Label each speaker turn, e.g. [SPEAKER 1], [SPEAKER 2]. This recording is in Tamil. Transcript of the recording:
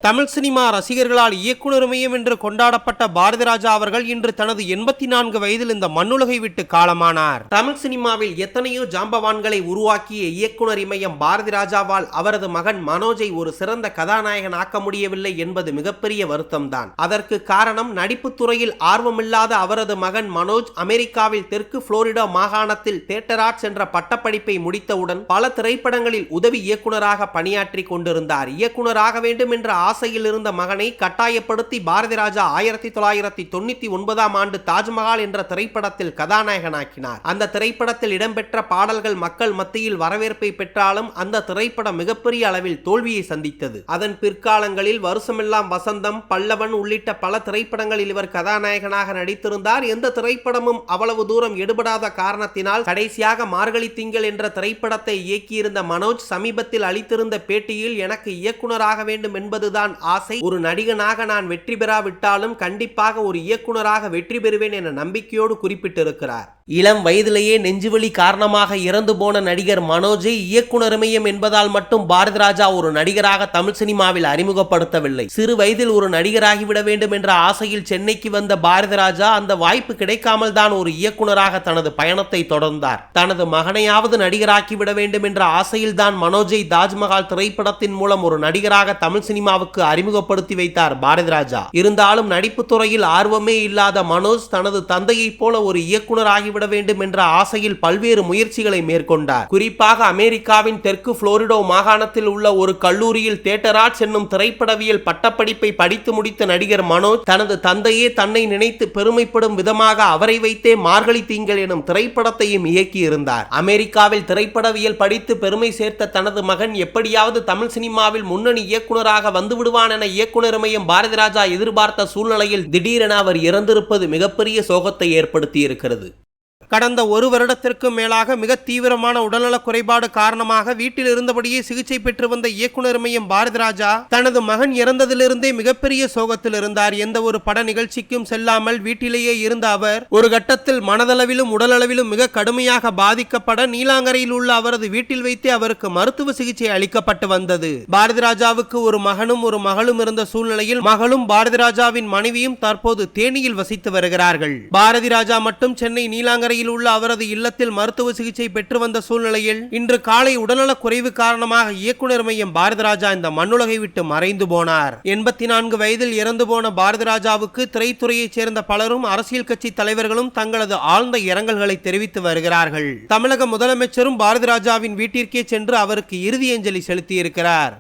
[SPEAKER 1] தமிழ் சினிமா ரசிகர்களால் இயக்குனர் மையம் என்று கொண்டாடப்பட்ட பாரதிராஜா அவர்கள் இன்று தனது 84 வயதில் இந்த மண்ணுலகை விட்டு காலமானார். தமிழ் சினிமாவில் எத்தனையோ ஜாம்பவான்களை உருவாக்கிய இயக்குனர் இமயம் பாரதிராஜாவால் அவரது மகன் மனோஜை ஒரு சிறந்த கதாநாயகன் ஆக்க முடியவில்லை என்பது மிகப்பெரிய வருத்தம்தான். அதற்கு காரணம் நடிப்பு துறையில் ஆர்வமில்லாத அவரது மகன் மனோஜ் அமெரிக்காவில் தெற்கு புளோரிடா மாகாணத்தில் தியேட்டர் ஆர்ட்ஸ் என்ற பட்டப்படிப்பை முடித்தவுடன் பல திரைப்படங்களில் உதவி இயக்குனராக பணியாற்றி கொண்டிருந்தார். இயக்குனராக வேண்டும் என்ற ஆசையில் இருந்த மகனை கட்டாயப்படுத்தி பாரதிராஜா 1999 ஆண்டு தாஜ்மஹால் என்ற திரைப்படத்தில் கதாநாயகனாக்கினார். அந்த திரைப்படத்தில் இடம்பெற்ற பாடல்கள் மக்கள் மத்தியில் வரவேற்பை பெற்றாலும் அந்த திரைப்படம் மிகப்பெரிய அளவில் தோல்வியை சந்தித்தது. அதன் பிற்காலங்களில் வருஷமெல்லாம் வசந்தம், பல்லவன் உள்ளிட்ட பல திரைப்படங்களில் இவர் கதாநாயகனாக நடித்திருந்தார். எந்த திரைப்படமும் அவ்வளவு தூரம் எடுபடாத காரணத்தினால் கடைசியாக மார்கழி திங்கள் என்ற திரைப்படத்தை இயக்கியிருந்த மனோஜ் சமீபத்தில் அளித்திருந்த பேட்டியில் எனக்கு இயக்குனராக வேண்டும் என்பதுதான் ஆசை. ஒரு நடிகனாக நான் வெற்றி பெறாவிட்டாலும் கண்டிப்பாக ஒரு இயக்குனராக வெற்றி பெறுவேன் என நம்பிக்கையோடு குறிப்பிட்டிருக்கிறார். இளம் வயதிலேயே நெஞ்சுவலி காரணமாக இறந்து போன நடிகர் மனோஜை இயக்குனர் மையம் என்பதால் மட்டும் பாரதிராஜா ஒரு நடிகராக தமிழ் சினிமாவில் அறிமுகப்படுத்தவில்லை. சிறு வயதில் ஒரு நடிகராகிவிட வேண்டும் என்ற ஆசையில் சென்னைக்கு வந்த பாரதிராஜா அந்த வாய்ப்பு கிடைக்காமல் தான் ஒரு இயக்குனராக தனது பயணத்தை தொடர்ந்தார். தனது மகனையாவது நடிகராக்கிவிட வேண்டும் என்ற ஆசையில் தான் மனோஜை தாஜ்மஹால் திரைப்படத்தின் மூலம் ஒரு நடிகராக தமிழ் சினிமாவுக்கு அறிமுகப்படுத்தி வைத்தார் பாரதிராஜா. இருந்தாலும் நடிப்பு துறையில் ஆர்வமே இல்லாத மனோஜ் தனது தந்தையைப் போல ஒரு இயக்குனர் ஆகிவிட வேண்டும் என்ற ஆசையில் பல்வேறு முயற்சிகளை மேற்கொண்டார். குறிப்பாக அமெரிக்காவின் தெற்கு புளோரிடா மாகாணத்தில் உள்ள ஒரு கல்லூரியில் தியேட்டர் ஆர்ட்ஸ் என்னும் திரைப்படவியல் பட்டப்படிப்பை படித்து முடித்த நடிகர் மனோஜ் தனது தந்தையே தன்னை நினைத்து பெருமைப்படும் விதமாக அவரை வைத்தே மார்கழி திங்கள் எனும் திரைப்படத்தையும் இயக்கியிருந்தார். அமெரிக்காவில் திரைப்படவியல் படித்து பெருமை சேர்த்த தனது மகன் எப்படியாவது தமிழ் சினிமாவில் முன்னணி இயக்குனராக வந்து விடுவான் என இயக்குனர் மையம் பாரதிராஜா எதிர்பார்த்த சூழ்நிலையில் திடீரென அவர் இறந்திருப்பது மிகப்பெரிய சோகத்தை ஏற்படுத்தி இருக்கிறது. கடந்த ஒரு வருடத்திற்கு மேலாக மிக தீவிரமான உடல்நலக் குறைபாடு காரணமாக வீட்டில் இருந்தபடியே சிகிச்சை பெற்று வந்த இயக்குனர் மையம் பாரதிராஜா தனது மகன் இறந்ததிலிருந்தே மிகப்பெரிய சோகத்தில் இருந்தார். எந்த ஒரு பட நிகழ்ச்சிக்கும் செல்லாமல் வீட்டிலேயே இருந்த அவர் ஒரு கட்டத்தில் மனதளவிலும் உடலளவிலும் மிக கடுமையாக பாதிக்கப்பட நீலாங்கரையில் உள்ள அவரது வீட்டில் வைத்தே அவருக்கு மருத்துவ சிகிச்சை அளிக்கப்பட்டு வந்தது. பாரதிராஜாவுக்கு ஒரு மகனும் ஒரு மகளும் இருந்த சூழ்நிலையில் மகளும் பாரதிராஜாவின் மனைவியும் தற்போது தேனியில் வசித்து வருகிறார்கள். பாரதிராஜா மட்டும் சென்னை நீலாங்கரை உள்ள அவரது இல்லத்தில் மருத்துவ சிகிச்சை பெற்று வந்த சூழ்நிலையில் இன்று காலை உடல்நலக் குறைவு காரணமாக இயக்குனர் மையம் பாரதிராஜா இந்த மண்ணுலகை விட்டு மறைந்து போனார். 84 வயதில் இறந்து போன பாரதிராஜாவுக்கு திரைத்துறையைச் சேர்ந்த பலரும் அரசியல் கட்சி தலைவர்களும் தங்களது ஆழ்ந்த இரங்கல்களை தெரிவித்து வருகிறார்கள். தமிழக முதலமைச்சரும் பாரதிராஜாவின் வீட்டிற்கே சென்று அவருக்கு இறுதி அஞ்சலி செலுத்தியிருக்கிறார்.